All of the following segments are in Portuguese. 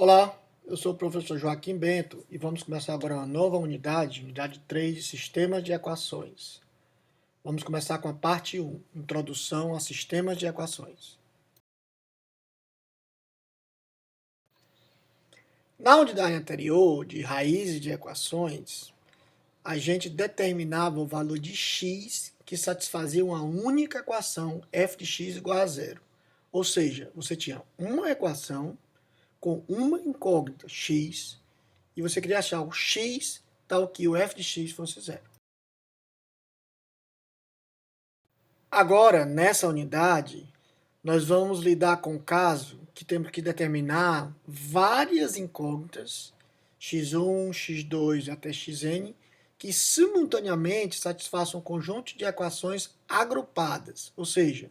Olá, eu sou o professor Joaquim Bento e vamos começar agora uma nova unidade 3 de Sistemas de Equações. Vamos começar com a parte 1, Introdução a Sistemas de Equações. Na unidade anterior, de raízes de equações, a gente determinava o valor de x que satisfazia uma única equação f de x igual a zero. Ou seja, você tinha uma equação com uma incógnita x e você queria achar o x tal que o f de x fosse zero. Agora, nessa unidade, nós vamos lidar com o caso que temos que determinar várias incógnitas, x1, x2 até xn, que simultaneamente satisfaçam um conjunto de equações agrupadas. Ou seja,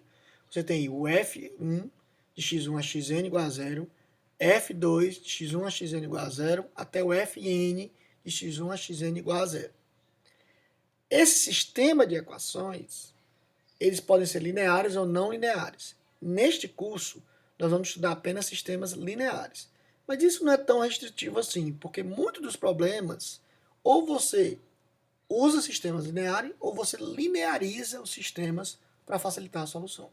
você tem o f1 de x1 a xn igual a zero, f2 de x1 a xn igual a zero, até o fn de x1 a xn igual a zero. Esse sistema de equações eles podem ser lineares ou não lineares. Neste curso, nós vamos estudar apenas sistemas lineares. Mas isso não é tão restritivo assim, porque muitos dos problemas, ou você usa sistemas lineares, ou você lineariza os sistemas para facilitar a solução.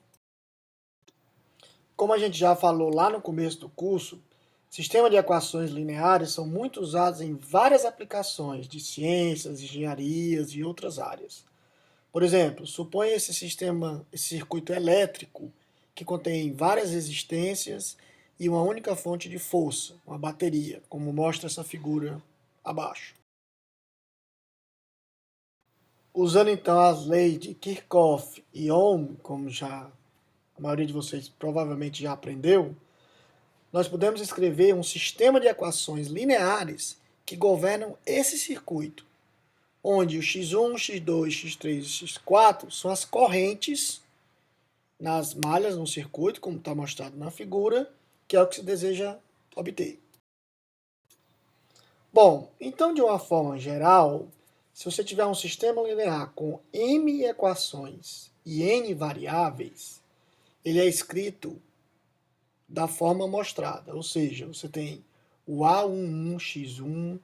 Como a gente já falou lá no começo do curso, sistemas de equações lineares são muito usados em várias aplicações de ciências, engenharias e outras áreas. Por exemplo, suponha esse circuito elétrico que contém várias resistências e uma única fonte de força, uma bateria, como mostra essa figura abaixo. Usando então as leis de Kirchhoff e Ohm, como já a maioria de vocês provavelmente já aprendeu, nós podemos escrever um sistema de equações lineares que governam esse circuito, onde o x1, x2, x3 e x4 são as correntes nas malhas no circuito, como está mostrado na figura, que é o que se deseja obter. Bom, então de uma forma geral, se você tiver um sistema linear com m equações e n variáveis, ele é escrito da forma mostrada, ou seja, você tem o A11x1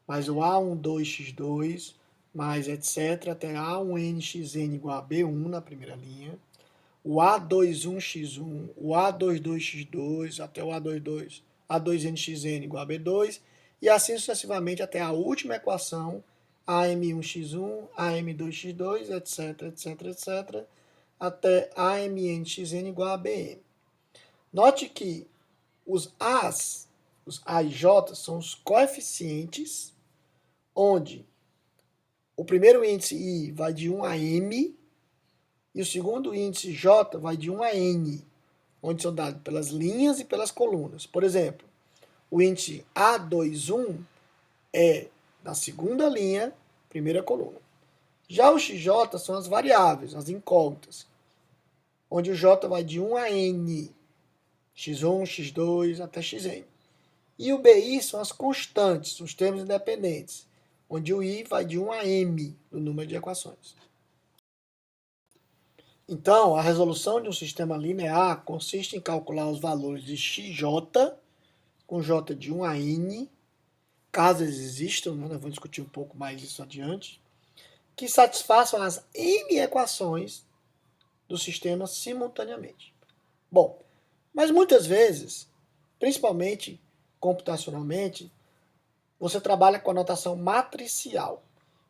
mais o A12x2 mais etc. até A1nxn igual a B1 na primeira linha, o A21x1, o A22x2 até o A2nxn igual a B2, e assim sucessivamente até a última equação, AM1x1, AM2x2, etc, etc, etc, até AMNxn igual a BM. Note que os A's, os A e J, são os coeficientes, onde o primeiro índice I vai de 1 a M, e o segundo índice J vai de 1 a N, onde são dados pelas linhas e pelas colunas. Por exemplo, o índice A21 é da segunda linha, primeira coluna. Já o XJ são as variáveis, as incógnitas, onde o J vai de 1 a N, x1, x2 até xn. E o BI são as constantes, os termos independentes, onde o I vai de 1 a M no número de equações. Então, a resolução de um sistema linear consiste em calcular os valores de xj, com j de 1 a n, caso eles existam, né? Nós vamos discutir um pouco mais isso adiante, que satisfaçam as n equações do sistema simultaneamente. Bom, mas muitas vezes, principalmente computacionalmente, você trabalha com a notação matricial.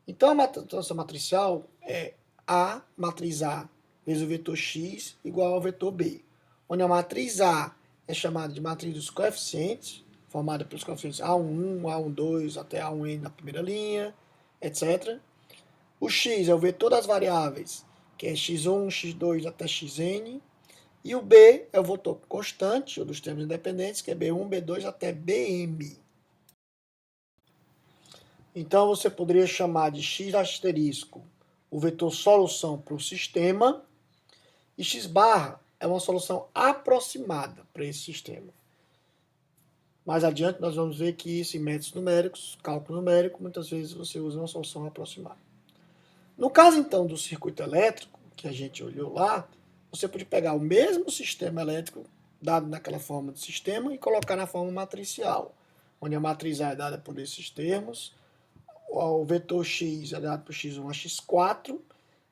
Então, a notação matricial é A, matriz A, vezes o vetor x igual ao vetor b, onde a matriz A é chamada de matriz dos coeficientes, formada pelos coeficientes A11, A12 até A1n na primeira linha, etc. O x é o vetor das variáveis, que é x1, x2 até xn, e o b é o vetor constante, ou dos termos independentes, que é b1, b2 até bm. Então, você poderia chamar de x asterisco o vetor solução para o sistema, e x barra é uma solução aproximada para esse sistema. Mais adiante, nós vamos ver que isso em métodos numéricos, cálculo numérico, muitas vezes você usa uma solução aproximada. No caso, então, do circuito elétrico, que a gente olhou lá, você pode pegar o mesmo sistema elétrico dado naquela forma do sistema, e colocar na forma matricial, onde a matriz A é dada por esses termos, o vetor x é dado por x1 a x4,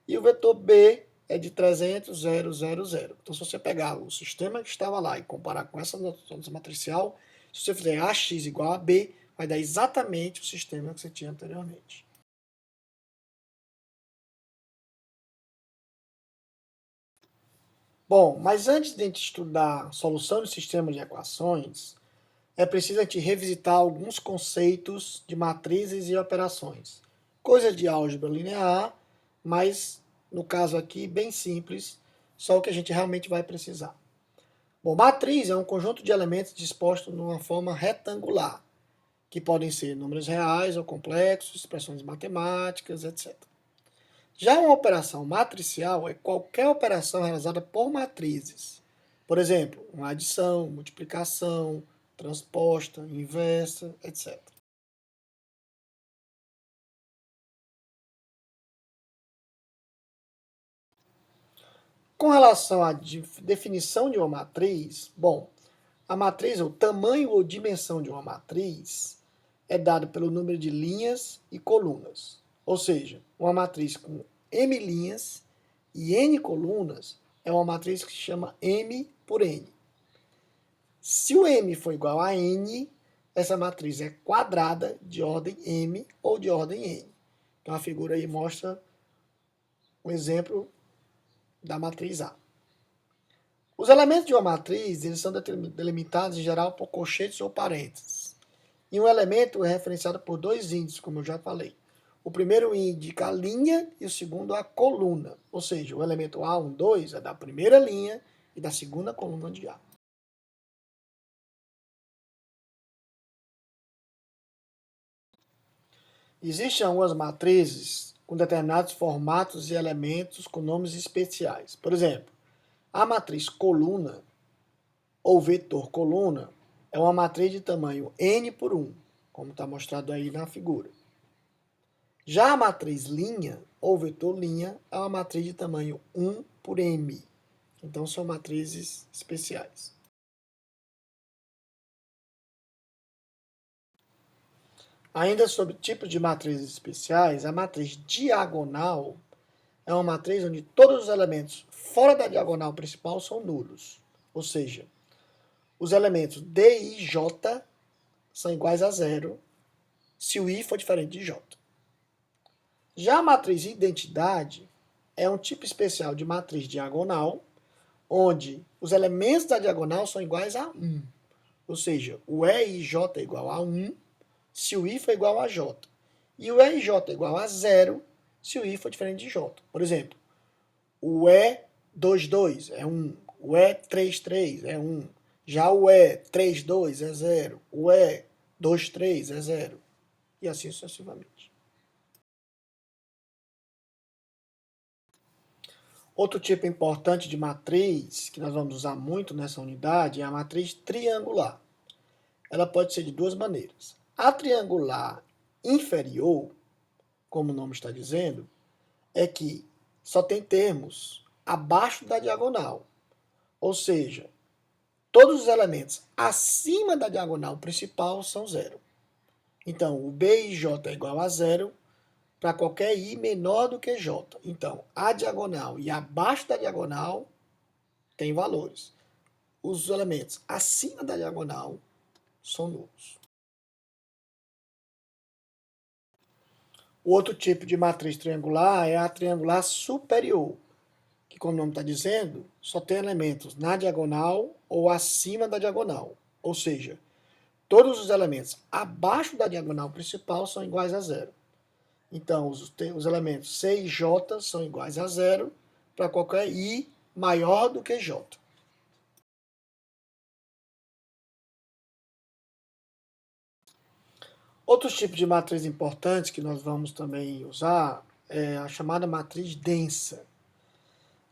e o vetor b é de 300, 0, 0, 0. Então, se você pegar o sistema que estava lá e comparar com essa notação matricial, se você fizer ax igual a b, vai dar exatamente o sistema que você tinha anteriormente. Bom, mas antes de a gente estudar a solução de sistemas de equações, é preciso a gente revisitar alguns conceitos de matrizes e operações. Coisas de álgebra linear, mas no caso aqui bem simples, só o que a gente realmente vai precisar. Bom, matriz é um conjunto de elementos dispostos numa forma retangular, que podem ser números reais ou complexos, expressões matemáticas, etc. Já uma operação matricial é qualquer operação realizada por matrizes. Por exemplo, uma adição, multiplicação, transposta, inversa, etc. Com relação à definição de uma matriz, bom, a matriz, o tamanho ou dimensão de uma matriz, é dado pelo número de linhas e colunas. Ou seja, uma matriz com m linhas e n colunas é uma matriz que se chama M por N. Se o M for igual a N, essa matriz é quadrada de ordem M ou de ordem N. Então a figura aí mostra um exemplo da matriz A. Os elementos de uma matriz eles são delimitados em geral por colchetes ou parênteses. E um elemento é referenciado por dois índices, como eu já falei. O primeiro indica a linha e o segundo a coluna. Ou seja, o elemento A1, 2 é da primeira linha e da segunda coluna de A. Existem algumas matrizes com determinados formatos e elementos com nomes especiais. Por exemplo, a matriz coluna ou vetor coluna é uma matriz de tamanho n por 1, como está mostrado aí na figura. Já a matriz linha ou vetor linha é uma matriz de tamanho 1 por m. Então são matrizes especiais. Ainda sobre tipos de matrizes especiais, a matriz diagonal é uma matriz onde todos os elementos fora da diagonal principal são nulos. Ou seja, os elementos D, I e J são iguais a zero se o I for diferente de J. Já a matriz identidade é um tipo especial de matriz diagonal, onde os elementos da diagonal são iguais a 1. Ou seja, o E e J é igual a 1 se o I for igual a J. E o E e J é igual a 0 se o I for diferente de J. Por exemplo, o E22 é 1, o E33 é 1, já o E32 é 0, o E23 é 0, e assim sucessivamente. Outro tipo importante de matriz, que nós vamos usar muito nessa unidade, é a matriz triangular. Ela pode ser de duas maneiras. A triangular inferior, como o nome está dizendo, é que só tem termos abaixo da diagonal. Ou seja, todos os elementos acima da diagonal principal são zero. Então, o B e J é igual a zero para qualquer I menor do que J. Então, a diagonal e abaixo da diagonal tem valores. Os elementos acima da diagonal são nulos. O outro tipo de matriz triangular é a triangular superior, que, como o nome está dizendo, só tem elementos na diagonal ou acima da diagonal. Ou seja, todos os elementos abaixo da diagonal principal são iguais a zero. Então, os elementos C e J são iguais a zero para qualquer I maior do que J. Outros tipos de matriz importantes que nós vamos também usar é a chamada matriz densa.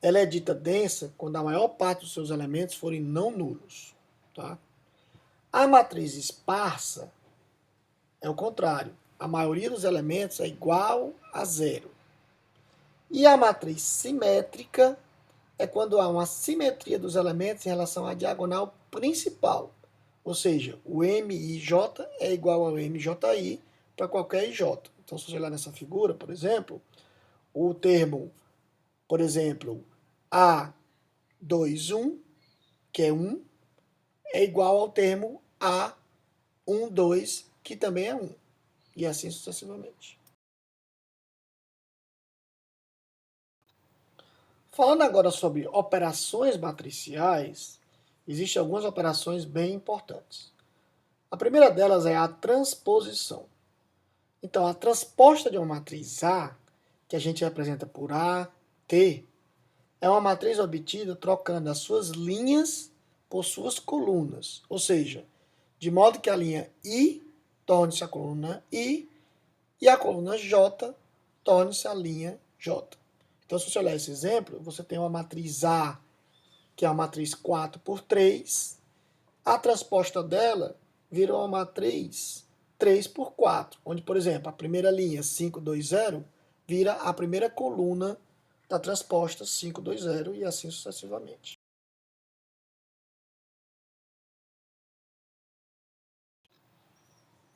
Ela é dita densa quando a maior parte dos seus elementos forem não nulos. Tá? A matriz esparsa é o contrário. A maioria dos elementos é igual a zero. E a matriz simétrica é quando há uma simetria dos elementos em relação à diagonal principal. Ou seja, o MIJ é igual ao MJI para qualquer IJ. Então, se você olhar nessa figura, por exemplo, o termo, por exemplo, A21, que é 1, é igual ao termo A12, que também é 1. E assim sucessivamente. Falando agora sobre operações matriciais, existem algumas operações bem importantes. A primeira delas é a transposição. Então, a transposta de uma matriz A, que a gente representa por AT, é uma matriz obtida trocando as suas linhas por suas colunas. Ou seja, de modo que a linha I torne-se a coluna I e a coluna J torne-se a linha J. Então, se você olhar esse exemplo, você tem uma matriz A, que é uma matriz 4 por 3. A transposta dela vira uma matriz 3 por 4, onde, por exemplo, a primeira linha 520 vira a primeira coluna da transposta 520 e assim sucessivamente.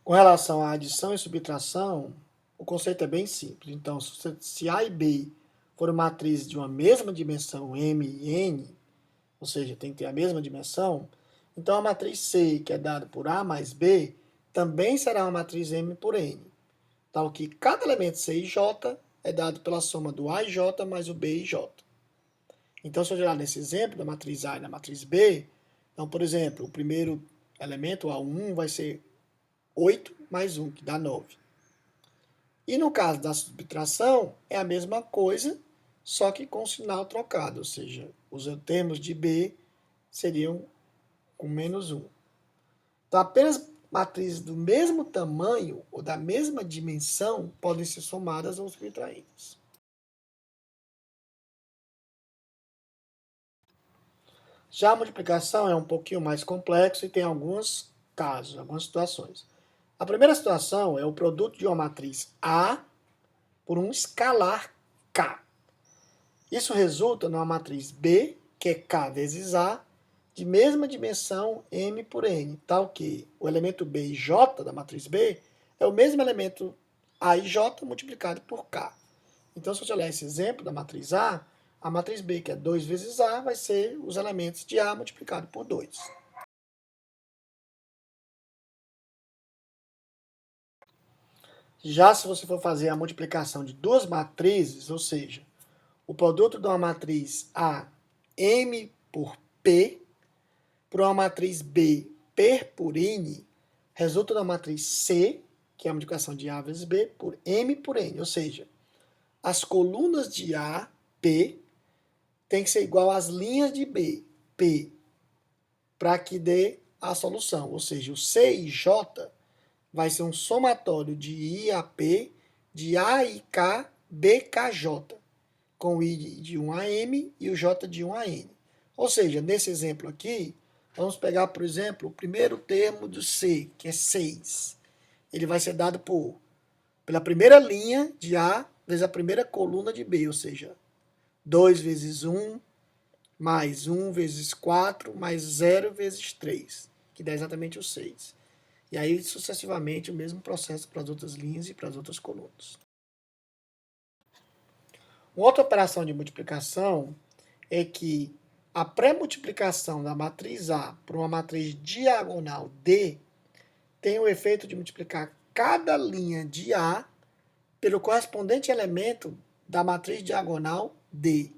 Com relação à adição e subtração, o conceito é bem simples. Então, se A e B forem matrizes de uma mesma dimensão M e N, ou seja, tem que ter a mesma dimensão, então a matriz C, que é dada por A mais B, também será uma matriz M por N. Tal que cada elemento C e J é dado pela soma do A e J mais o B e J. Então, se eu olhar nesse exemplo da matriz A e da matriz B, então, por exemplo, o primeiro elemento, o A1, vai ser 8 mais 1, que dá 9. E no caso da subtração, é a mesma coisa, só que com o sinal trocado, ou seja, os termos de B seriam com menos 1. Então, apenas matrizes do mesmo tamanho ou da mesma dimensão podem ser somadas ou subtraídas. Já a multiplicação é um pouquinho mais complexo e tem alguns casos, algumas situações. A primeira situação é o produto de uma matriz A por um escalar K. Isso resulta numa matriz B, que é K vezes A, de mesma dimensão M por N, tal que o elemento B e J da matriz B é o mesmo elemento A e J multiplicado por K. Então, se você olhar esse exemplo da matriz a matriz B, que é 2 vezes A, vai ser os elementos de A multiplicado por 2. Já se você for fazer a multiplicação de duas matrizes, ou seja, o produto de uma matriz A, M por P, por uma matriz B, P por N, resulta da matriz C, que é a multiplicação de A vezes B, por M por N. Ou seja, as colunas de A, P, tem que ser igual às linhas de B, P, para que dê a solução. Ou seja, o C e J vai ser um somatório de I a P, de A e K, BKJ, com o I de 1 a M e o J de 1 a N. Ou seja, nesse exemplo aqui, vamos pegar, por exemplo, o primeiro termo do C, que é 6. Ele vai ser dado pela primeira linha de A vezes a primeira coluna de B, ou seja, 2 vezes 1, mais 1 vezes 4, mais 0 vezes 3, que dá exatamente o 6. E aí, sucessivamente, o mesmo processo para as outras linhas e para as outras colunas. Uma outra operação de multiplicação é que a pré-multiplicação da matriz A por uma matriz diagonal D tem o efeito de multiplicar cada linha de A pelo correspondente elemento da matriz diagonal D.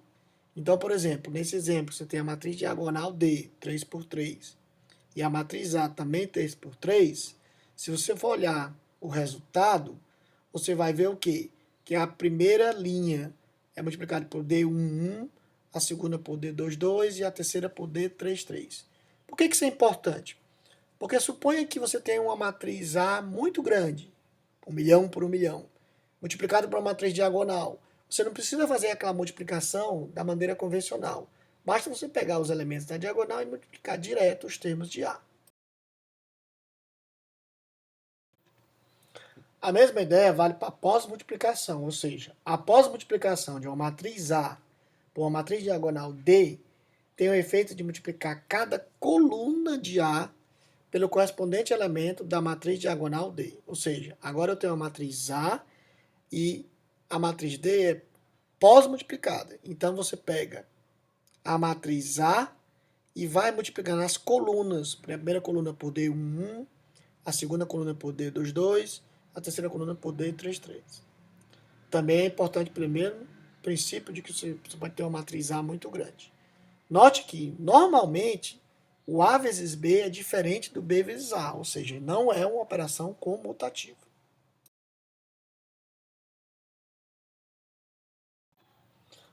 Então, por exemplo, nesse exemplo, você tem a matriz diagonal D, 3 por 3, e a matriz A também 3 por 3. Se você for olhar o resultado, você vai ver o quê? Que a primeira linha é multiplicada por D11, a segunda por D22 e a terceira por D33. Por que isso é importante? Porque suponha que você tem uma matriz A muito grande, 1 milhão por 1 milhão, multiplicado por uma matriz diagonal. Você não precisa fazer aquela multiplicação da maneira convencional. Basta você pegar os elementos da diagonal e multiplicar direto os termos de A. A mesma ideia vale para a pós-multiplicação, ou seja, a pós-multiplicação de uma matriz A por uma matriz diagonal D tem o efeito de multiplicar cada coluna de A pelo correspondente elemento da matriz diagonal D. Ou seja, agora eu tenho a matriz A e a matriz D é pós-multiplicada. Então você pega a matriz A e vai multiplicando as colunas. A primeira coluna por D, 1, a segunda coluna por D, 2, 2, a terceira coluna por D, 3, 3. Também é importante, primeiro, o princípio de que você pode ter uma matriz A muito grande. Note que, normalmente, o A vezes B é diferente do B vezes A, ou seja, não é uma operação comutativa.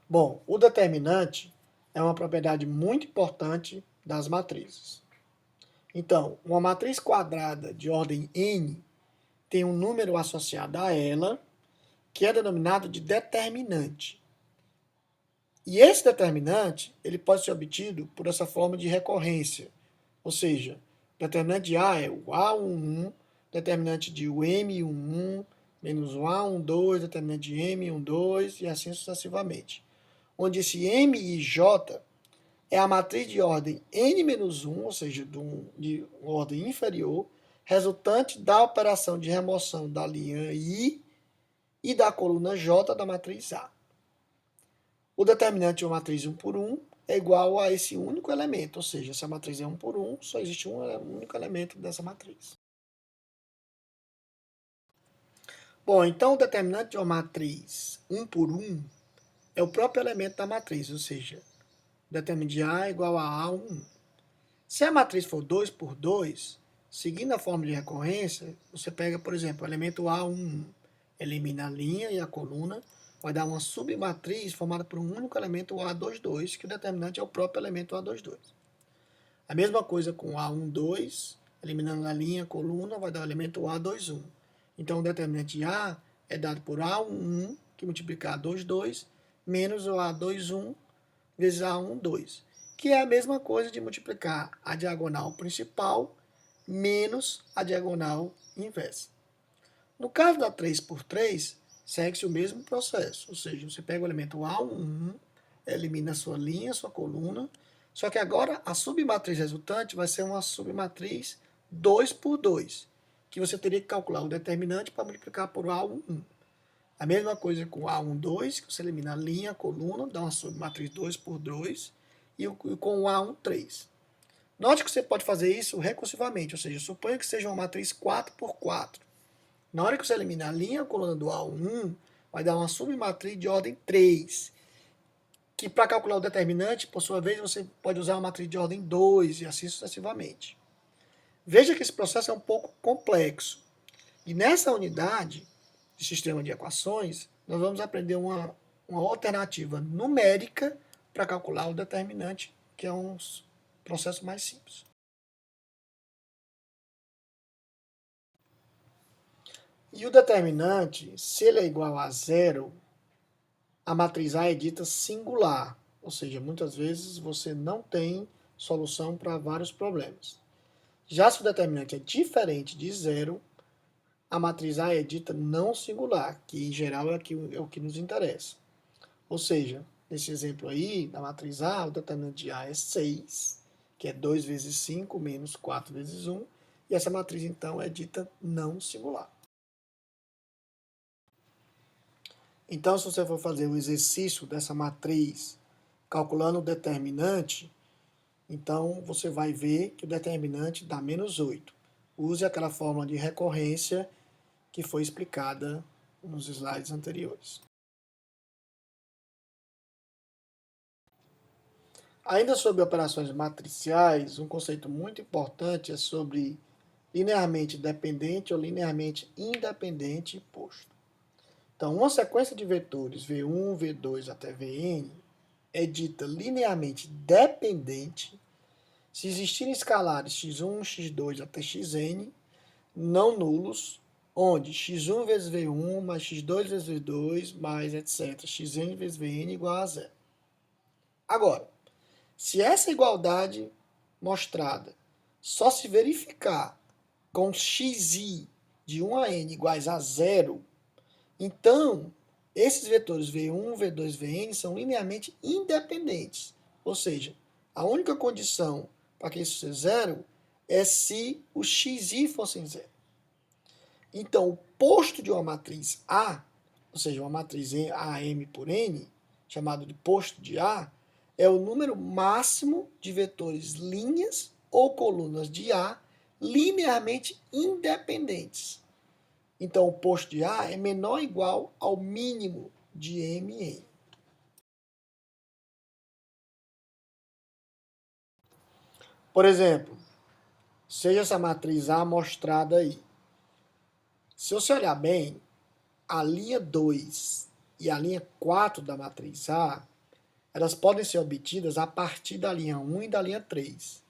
Bom, o determinante é uma propriedade muito importante das matrizes. Então, uma matriz quadrada de ordem n tem um número associado a ela, que é denominado de determinante. E esse determinante ele pode ser obtido por essa forma de recorrência, ou seja, o determinante de A é o A11, determinante de o M11, menos o A12, determinante de M12 e assim sucessivamente. Onde esse M e J é a matriz de ordem n-1, ou seja, de ordem inferior, resultante da operação de remoção da linha I e da coluna J da matriz A. O determinante de uma matriz 1 por 1 é igual a esse único elemento, ou seja, se a matriz é 1 por 1, só existe um único elemento dessa matriz. Bom, então o determinante de uma matriz 1 por 1 é o próprio elemento da matriz, ou seja, o determinante de A é igual a A1. Se a matriz for 2 por 2, seguindo a forma de recorrência, você pega, por exemplo, o elemento A11, elimina a linha e a coluna, vai dar uma submatriz formada por um único elemento, o A22, que o determinante é o próprio elemento A22. A mesma coisa com o A12, eliminando a linha e a coluna, vai dar o elemento A21. Então, o determinante de A é dado por A11, que multiplica A22, menos o A21 vezes A12, que é a mesma coisa de multiplicar a diagonal principal menos a diagonal inversa. No caso da 3 por 3, segue-se o mesmo processo, ou seja, você pega o elemento A11, elimina a sua linha, sua coluna, só que agora a submatriz resultante vai ser uma submatriz 2 por 2, que você teria que calcular o determinante para multiplicar por A11. A mesma coisa com A12, que você elimina a linha, a coluna, dá uma submatriz 2 por 2, e com o A13. Note que você pode fazer isso recursivamente, ou seja, suponha que seja uma matriz 4 por 4. Na hora que você eliminar a linha, a coluna do A1, vai dar uma submatriz de ordem 3, que para calcular o determinante, por sua vez, você pode usar uma matriz de ordem 2 e assim sucessivamente. Veja que esse processo é um pouco complexo. E nessa unidade de sistema de equações, nós vamos aprender uma alternativa numérica para calcular o determinante, que é um processo mais simples. E o determinante, se ele é igual a zero, a matriz A é dita singular, ou seja, muitas vezes você não tem solução para vários problemas. Já se o determinante é diferente de zero, a matriz A é dita não singular, que em geral é o que nos interessa. Ou seja, nesse exemplo aí, da matriz A, o determinante de A é 6, que é 2 vezes 5 menos 4 vezes 1, e essa matriz então é dita não singular. Então, se você for fazer o exercício dessa matriz calculando o determinante, então você vai ver que o determinante dá menos 8. Use aquela fórmula de recorrência que foi explicada nos slides anteriores. Ainda sobre operações matriciais, um conceito muito importante é sobre linearmente dependente ou linearmente independente posto. Então, uma sequência de vetores V1, V2 até Vn é dita linearmente dependente se existirem escalares x1, x2 até xn não nulos, onde x1 vezes V1 mais x2 vezes V2 mais etc. xn vezes Vn igual a zero. Agora, se essa igualdade mostrada só se verificar com xi de 1 a n iguais a zero, então Esses vetores V1, V2, Vn são linearmente independentes. Ou seja, a única condição para que isso seja zero é se o xi fosse zero. Então, o posto de uma matriz A, ou seja, uma matriz AM por N, chamado de posto de A, é o número máximo de vetores linhas ou colunas de A linearmente independentes. Então, o posto de A é menor ou igual ao mínimo de MN. Por exemplo, seja essa matriz A mostrada aí. Se você olhar bem, a linha 2 e a linha 4 da matriz A, elas podem ser obtidas a partir da linha 1 e da linha 3,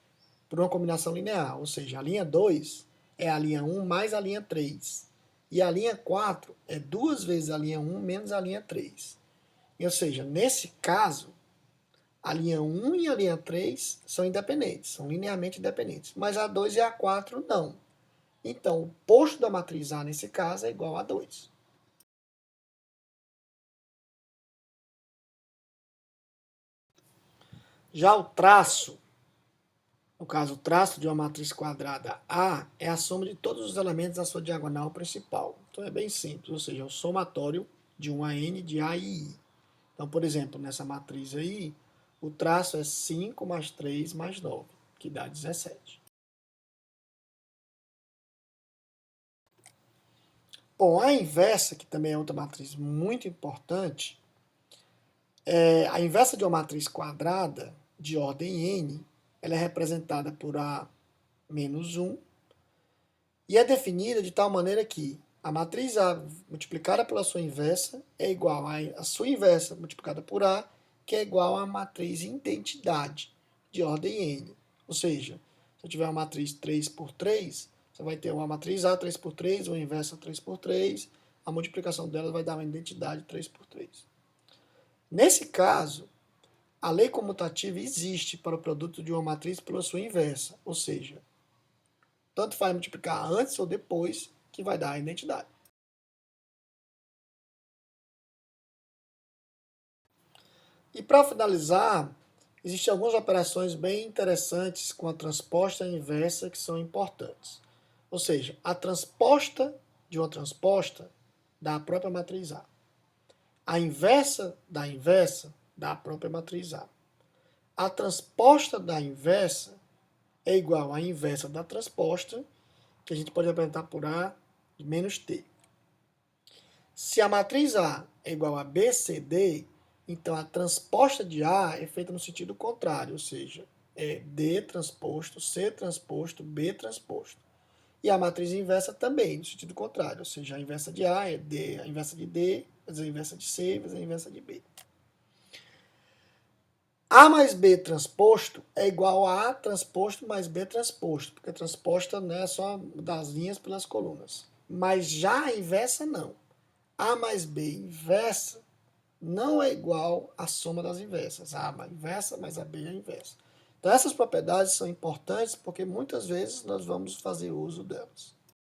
por uma combinação linear. Ou seja, a linha 2 é a linha 1 mais a linha 3. E a linha 4 é 2 vezes a linha 1 menos a linha 3. Ou seja, nesse caso, a linha 1 e a linha 3 são independentes, são linearmente independentes. Mas a 2 e a 4 não. Então, o posto da matriz A nesse caso é igual a 2. Já o traço, no caso, o traço de uma matriz quadrada A é a soma de todos os elementos da sua diagonal principal. Então é bem simples, ou seja, é o somatório de 1 a n de A e I. Então, por exemplo, nessa matriz aí, o traço é 5 mais 3 mais 9, que dá 17. Bom, a inversa, que também é outra matriz muito importante, a inversa de uma matriz quadrada de ordem n, ela é representada por A menos 1, e é definida de tal maneira que a matriz A multiplicada pela sua inversa é igual a sua inversa multiplicada por A, que é igual a matriz identidade de ordem n. Ou seja, se eu tiver uma matriz 3 por 3, você vai ter uma matriz A 3 por 3, uma inversa 3 por 3, a multiplicação delas vai dar uma identidade 3 por 3. Nesse caso, a lei comutativa existe para o produto de uma matriz pela sua inversa, ou seja, tanto faz multiplicar antes ou depois, que vai dar a identidade. E para finalizar, existem algumas operações bem interessantes com a transposta inversa que são importantes. Ou seja, a transposta de uma transposta dá a própria matriz A. A inversa dá a própria matriz A. A transposta da inversa é igual à inversa da transposta, que a gente pode representar por A menos T. Se a matriz A é igual a BCD, então a transposta de A é feita no sentido contrário, ou seja, é D transposto, C transposto, B transposto. E a matriz inversa também, no sentido contrário, ou seja, a inversa de A é D, a inversa de D, vezes a inversa de C, vezes a inversa de B. A mais B transposto é igual a A transposto mais B transposto, porque a transposta não é só das linhas pelas colunas. Mas já a inversa não. A mais B inversa não é igual à soma das inversas. A inversa mais a B é a inversa. Então essas propriedades são importantes porque muitas vezes nós vamos fazer uso delas.